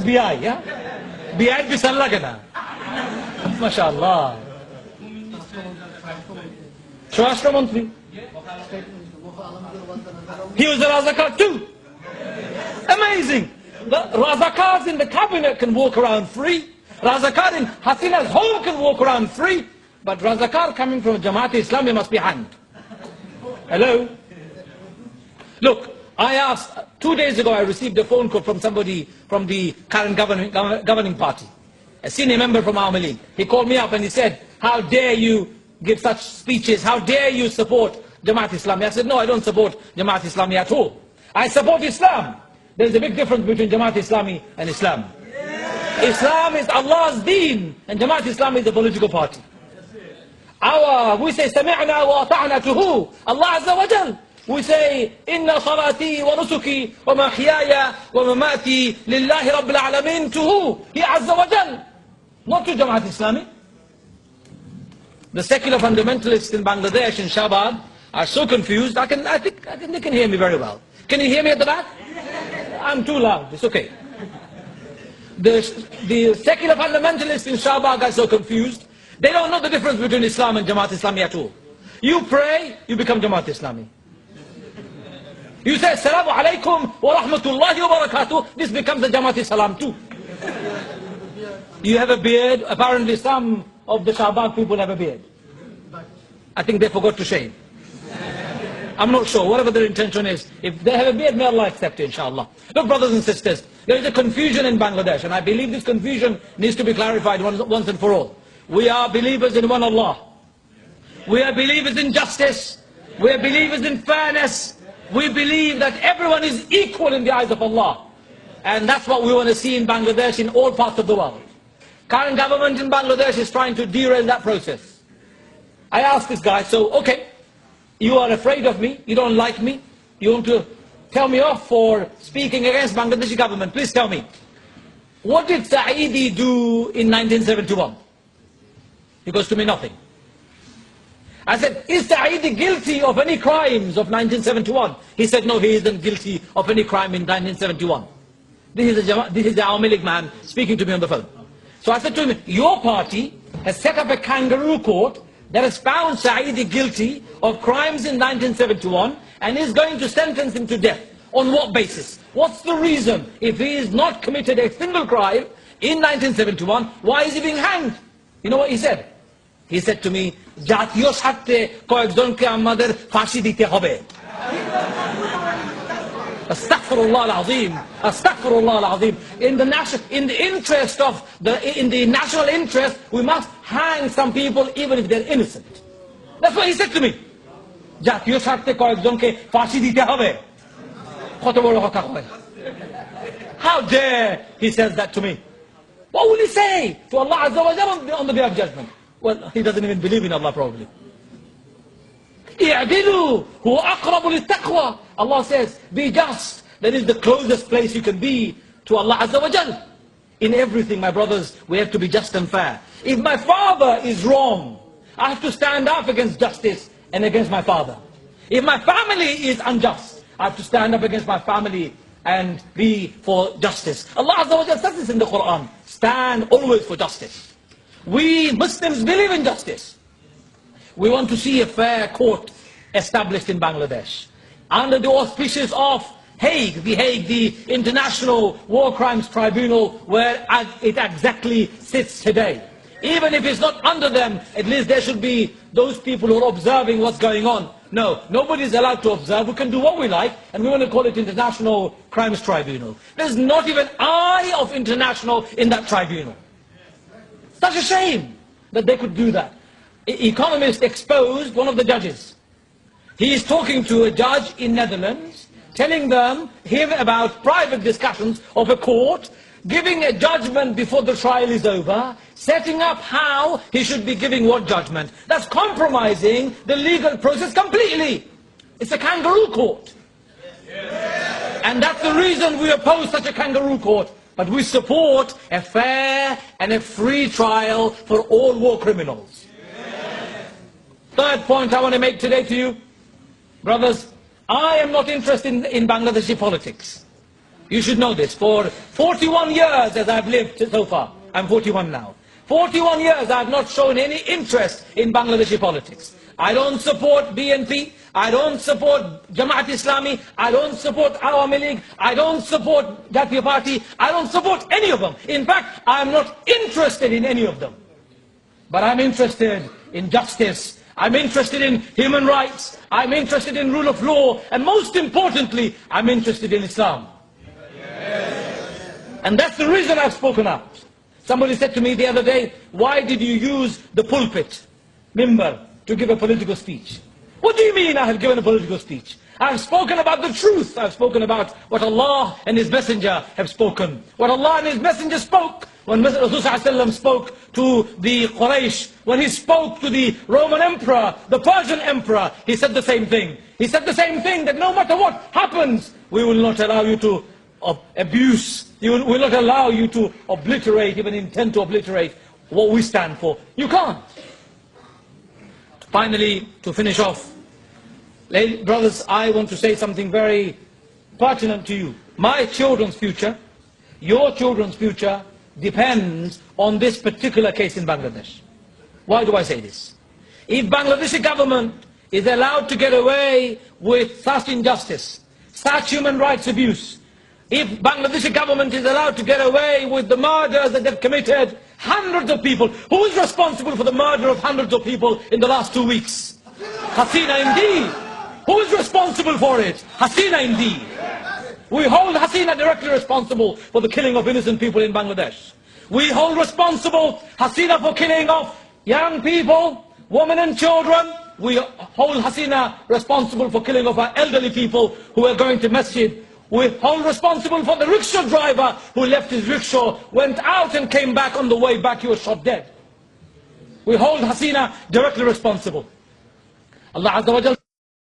বিআই, হ্যাঁ, বিআই বিশাল লাগে না, মাশাআল্লাহ। স্বরাষ্ট্রমন্ত্রী, he was a Razakar too. Amazing. The Razakars in the cabinet can walk around free. Razakar in Hasina's home can walk around free. But Razakar coming from Jamaat Islami must be hanged. Hello? Look, I asked, 2 days ago I received a phone call from somebody from the current governing party, a senior member from Awami League. He called me up and he said, how dare you give such speeches? How dare you support Jamaat Islami? I said, no, I don't support Jamaat Islami at all. I support Islam. There's a big difference between Jamaat Islami and Islam. Islam is Allah's deen, and Jamaat Islami is a political party. We say, Sami'na wa ata'na to who? Allah Azza wa Jal. We say, Inna salati wa nusuki wa mahyaya wa mamati lillahi rabbil alamin to who? He Azza wa Jal. Not to Jamaat Islami. The secular fundamentalists in Bangladesh, in Shahbag, are so confused. I think they can hear me very well. Can you hear me at the back? I'm too loud. It's okay. The secular fundamentalists in Shahbag are so confused. They don't know the difference between Islam and Jamaat Islami at all. You pray, you become Jamaat Islami. You say, Assalamu alaikum wa rahmatullahi wa barakatuh, this becomes the Jamaat Islam too. You have a beard. Apparently some of the Shahbag people have a beard. I think they forgot to shave. I'm not sure, whatever their intention is. If they have a beard, may Allah accept it, inshallah. Look, brothers and sisters, there is a confusion in Bangladesh, and I believe this confusion needs to be clarified once and for all. We are believers in one Allah. We are believers in justice. We are believers in fairness. We believe that everyone is equal in the eyes of Allah. And that's what we want to see in Bangladesh, in all parts of the world. Current government in Bangladesh is trying to derail that process. I asked this guy, so, okay, you are afraid of me, you don't like me, you want to tell me off for speaking against Bangladeshi government. Please tell me, what did Saeedi do in 1971? He goes to me, nothing. I said, is Saeedi guilty of any crimes of 1971? He said, no, he isn't guilty of any crime in 1971. This is the Awami League man speaking to me on the phone. So I said to him, your party has set up a kangaroo court that has found Saeedi guilty of crimes in 1971 and is going to sentence him to death. On what basis? What's the reason? If he has not committed a single crime in 1971, why is he being hanged? You know what he said? He said to me, Jatiyo Satte koyekjonke amader fashi dite hobe. Astaghfirullah al-Azim. Astaghfirullah al-Azim. In the national interest, we must hang some people even if they're innocent. That's what he said to me. Jatiyo Satte koyekjonke fashi dite hobe. Koto boro kotha koy. How dare he says that to me? What will he say to Allah Azza wa Jalla on the day of judgment? Well, he doesn't even believe in Allah probably. I'dilu huwa aqrabu lit-taqwa. Allah says, be just. That is the closest place you can be to Allah Azza wa Jalla. In everything, my brothers, we have to be just and fair. If my father is wrong, I have to stand up against justice and against my father. If my family is unjust, I have to stand up against my family and be for justice. Allah Azza wa Jalla says this in the Quran. Stand always for justice. We Muslims believe in justice. We want to see a fair court established in Bangladesh under the auspices of Hague, the International War Crimes Tribunal, where it exactly sits today. Even if it's not under them, at least there should be those people who are observing what's going on. No, nobody is allowed to observe. We can do what we like, and we want to call it International Crimes Tribunal. There's not even eye of international in that tribunal. Such a shame that they could do that. Economist exposed one of the judges. He is talking to a judge in Netherlands, telling him about private discussions of a court, giving a judgment before the trial is over, setting up how he should be giving what judgment. That's compromising the legal process completely. It's a kangaroo court. And that's the reason we oppose such a kangaroo court. But we support a fair and a free trial for all war criminals. Third point I want to make today to you, brothers, I am not interested in Bangladeshi politics. You should know this. For 41 years as I've lived so far, I'm 41 now. 41 years I have not shown any interest in Bangladeshi politics. I don't support BNP, I don't support Jamaat Islami, I don't support Awami League, I don't support Jatiya Party, I don't support any of them. In fact, I am not interested in any of them. But I'm interested in justice, I'm interested in human rights, I'm interested in rule of law, and most importantly, I'm interested in Islam. And that's the reason I've spoken out. Somebody said to me the other day, why did you use the pulpit, mimbar, to give a political speech? What do you mean I have given a political speech? I've spoken about the truth. I've spoken about what Allah and His Messenger have spoken. What Allah and His Messenger spoke. When Rasulullah spoke to the Quraysh, when he spoke to the Roman Emperor, the Persian Emperor, he said the same thing. He said the same thing, that no matter what happens, we will not allow you to abuse, we will not allow you to obliterate, even intend to obliterate what we stand for. You can't. Finally, to finish off, brothers, I want to say something very pertinent to you. My children's future, your children's future, depends on this particular case in Bangladesh. Why do I say this? If Bangladeshi government is allowed to get away with such injustice, such human rights abuse, if Bangladeshi government is allowed to get away with the murders that they've committed, hundreds of people, who is responsible for the murder of hundreds of people in the last 2 weeks? Hasina indeed. Who is responsible for it? Hasina indeed. We hold Hasina directly responsible for the killing of innocent people in Bangladesh. We hold responsible Hasina for killing of young people, women and children. We hold Hasina responsible for killing of our elderly people who are going to masjid. We hold responsible for the rickshaw driver who left his rickshaw, went out and came back. On the way back he was shot dead. We hold Hasina directly responsible. Allah Azza wa Jalla